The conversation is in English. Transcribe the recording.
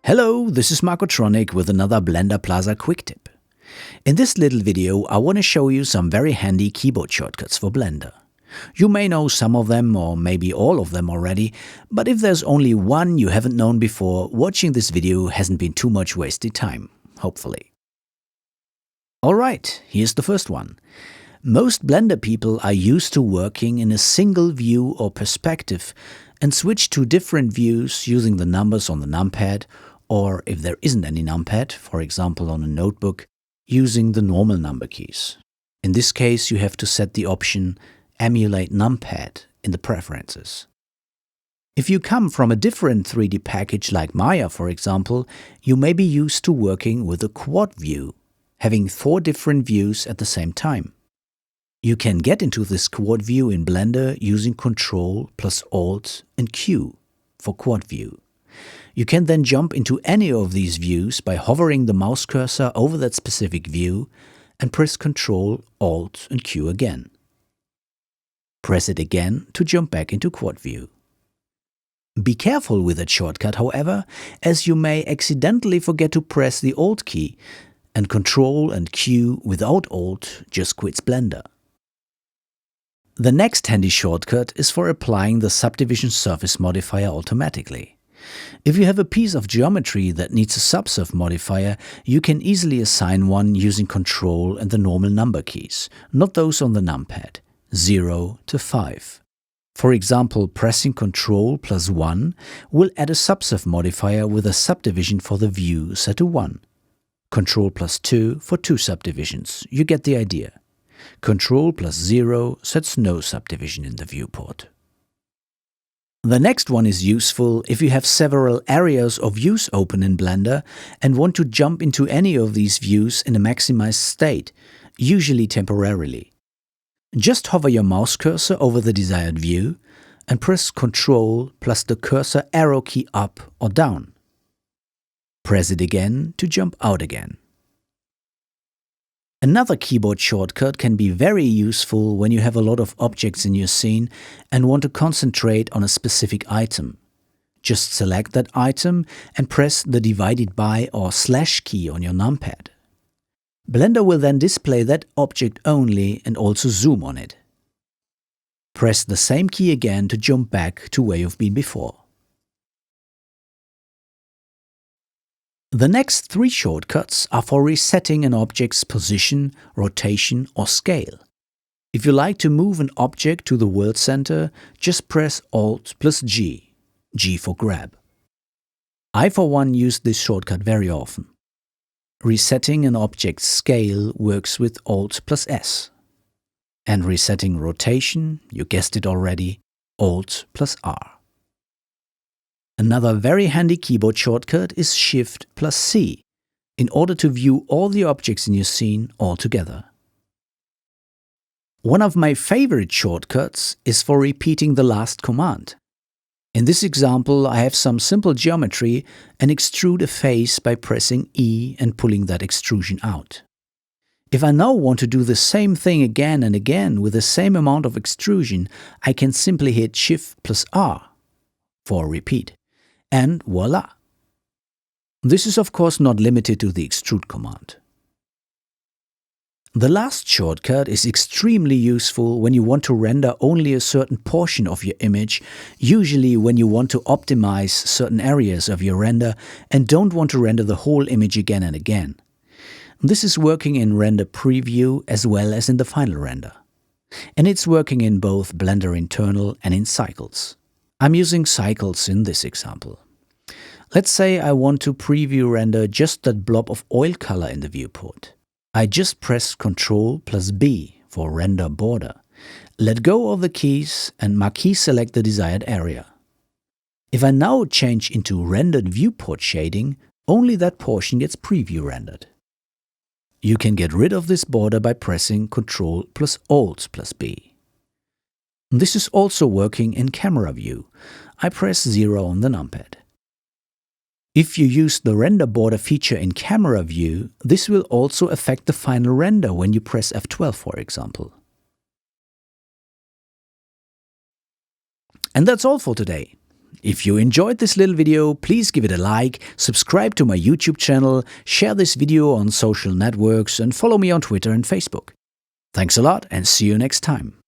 Hello, this is Marcotronic with another Blender Plaza quick tip. In this little video I want to show you some very handy keyboard shortcuts for Blender. You may know some of them or maybe all of them already, but if there's only one you haven't known before, watching this video hasn't been too much wasted time, hopefully. Alright, here's the first one. Most Blender people are used to working in a single view or perspective and switch to different views using the numbers on the numpad, or if there isn't any numpad, for example on a notebook, using the normal number keys. In this case you have to set the option Emulate Numpad in the preferences. If you come from a different 3D package like Maya, for example, you may be used to working with a quad view, having 4 different views at the same time. You can get into this quad view in Blender using Ctrl plus Alt and Q for quad view. You can then jump into any of these views by hovering the mouse cursor over that specific view and press Ctrl, Alt and Q again. Press it again to jump back into quad view. Be careful with that shortcut, however, as you may accidentally forget to press the Alt key, and Ctrl and Q without Alt just quits Blender. The next handy shortcut is for applying the subdivision surface modifier automatically. If you have a piece of geometry that needs a Subsurf modifier, you can easily assign one using Ctrl and the normal number keys, not those on the numpad, 0 to 5. For example, pressing Ctrl plus 1 will add a Subsurf modifier with a subdivision for the view set to 1. Ctrl plus 2 for 2 subdivisions, you get the idea. Ctrl plus 0 sets no subdivision in the viewport. The next one is useful if you have several areas of views open in Blender and want to jump into any of these views in a maximized state, usually temporarily. Just hover your mouse cursor over the desired view and press Ctrl plus the cursor arrow key up or down. Press it again to jump out again. Another keyboard shortcut can be very useful when you have a lot of objects in your scene and want to concentrate on a specific item. Just select that item and press the divided by or slash key on your numpad. Blender will then display that object only and also zoom on it. Press the same key again to jump back to where you've been before. The next 3 shortcuts are for resetting an object's position, rotation or scale. If you like to move an object to the world center, just press Alt plus G, G for grab. I for one use this shortcut very often. Resetting an object's scale works with Alt plus S. And resetting rotation, you guessed it already, Alt plus R. Another very handy keyboard shortcut is Shift plus C, in order to view all the objects in your scene all together. One of my favorite shortcuts is for repeating the last command. In this example, I have some simple geometry and extrude a face by pressing E and pulling that extrusion out. If I now want to do the same thing again and again with the same amount of extrusion, I can simply hit Shift plus R for repeat. And voila! This is of course not limited to the extrude command. The last shortcut is extremely useful when you want to render only a certain portion of your image, usually when you want to optimize certain areas of your render and don't want to render the whole image again and again. This is working in Render Preview as well as in the final render. And it's working in both Blender Internal and in Cycles. I'm using Cycles in this example. Let's say I want to preview render just that blob of oil color in the viewport. I just press Ctrl plus B for Render Border, let go of the keys and marquee select the desired area. If I now change into Rendered Viewport Shading, only that portion gets preview rendered. You can get rid of this border by pressing Ctrl plus Alt plus B. This is also working in Camera View. I press 0 on the numpad. If you use the render border feature in Camera View, this will also affect the final render when you press F12, for example. And that's all for today. If you enjoyed this little video, please give it a like, subscribe to my YouTube channel, share this video on social networks, and follow me on Twitter and Facebook. Thanks a lot and see you next time.